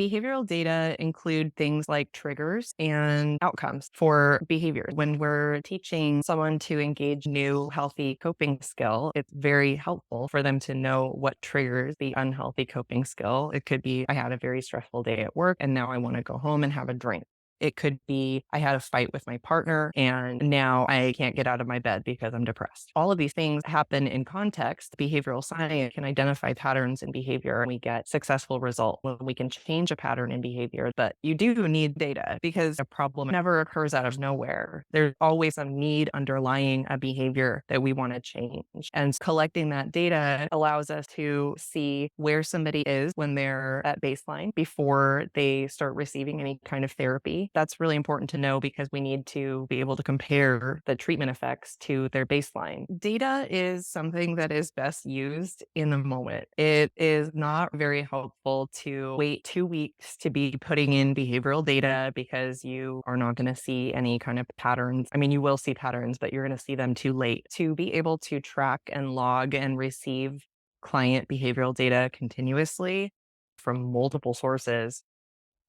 Behavioral data include things like triggers and outcomes for behavior. When we're teaching someone to engage new healthy coping skill, it's very helpful for them to know what triggers the unhealthy coping skill. It could be, I had a very stressful day at work and now I want to go home and have a drink. It could be, I had a fight with my partner and now I can't get out of my bed because I'm depressed. All of these things happen in context. Behavioral science can identify patterns in behavior and we get successful results when we can change a pattern in behavior. But you do need data because a problem never occurs out of nowhere. There's always some need underlying a behavior that we want to change. And collecting that data allows us to see where somebody is when they're at baseline before they start receiving any kind of therapy. That's really important to know because we need to be able to compare the treatment effects to their baseline. Data is something that is best used in the moment. It is not very helpful to wait 2 weeks to be putting in behavioral data because you are not going to see any kind of patterns. I mean, you will see patterns, but you're going to see them too late. To be able to track and log and receive client behavioral data continuously from multiple sources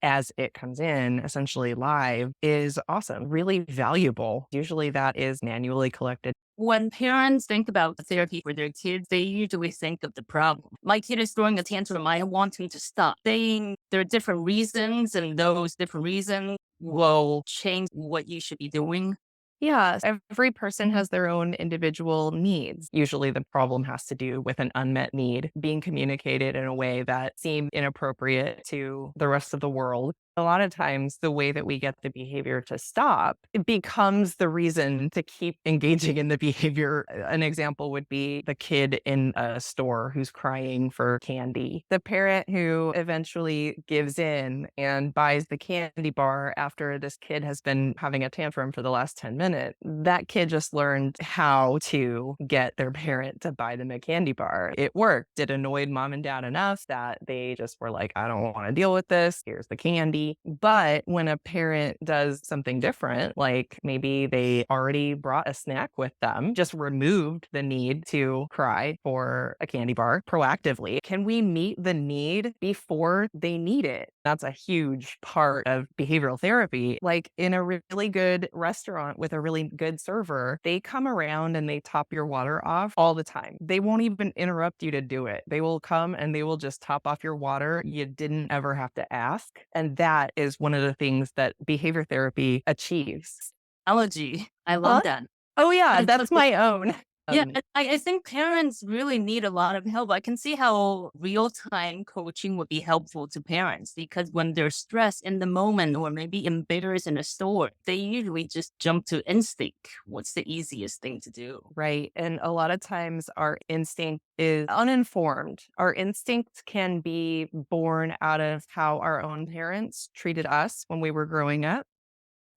as it comes in, essentially live, is awesome, really valuable. Usually that is manually collected. When parents think about therapy for their kids, they usually think of the problem. My kid is throwing a tantrum. I want him to stop. Saying there are different reasons, and those different reasons will change what you should be doing. Yeah, every person has their own individual needs. Usually the problem has to do with an unmet need being communicated in a way that seemed inappropriate to the rest of the world. A lot of times the way that we get the behavior to stop, it becomes the reason to keep engaging in the behavior. An example would be the kid in a store who's crying for candy. The parent who eventually gives in and buys the candy bar after this kid has been having a tantrum for the last 10 minutes, that kid just learned how to get their parent to buy them a candy bar. It worked. It annoyed mom and dad enough that they just were like, I don't want to deal with this. Here's the candy. But when a parent does something different, like maybe they already brought a snack with them, just removed the need to cry for a candy bar proactively, can we meet the need before they need it? That's a huge part of behavioral therapy. Like in a really good restaurant with a really good server, they come around and they top your water off all the time. They won't even interrupt you to do it. They will come and they will just top off your water. You didn't ever have to ask. And that is one of the things that behavior therapy achieves. Allergy. I Huh? love that. Oh yeah, I that's my own. Yeah, Um, I think parents really need a lot of help. I can see how real-time coaching would be helpful to parents because when they're stressed in the moment or maybe embarrassed in a store, they usually just jump to instinct. What's the easiest thing to do? right. And a lot of times our instinct is uninformed. Our instinct can be born out of how our own parents treated us when we were growing up.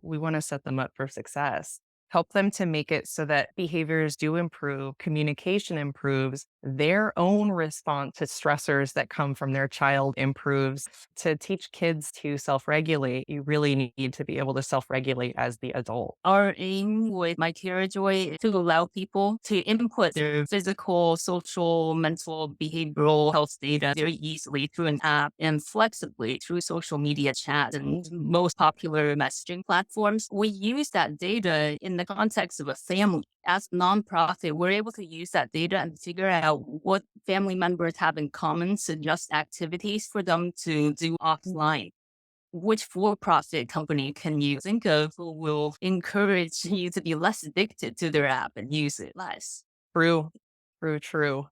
We want to set them up for success. Help them to make it so that behaviors do improve, communication improves, their own response to stressors that come from their child improves. To teach kids to self regulate, you really need to be able to self regulate as the adult. Our aim with my curaJOY is to allow people to input their physical, social, mental, behavioral health data very easily through an app and flexibly through social media chat and most popular messaging platforms. We use that data in the context of a family. As a nonprofit, we're able to use that data and figure out what family members have in common, suggest activities for them to do offline. Which for-profit company can you think of who will encourage you to be less addicted to their app and use it less? True, true, true.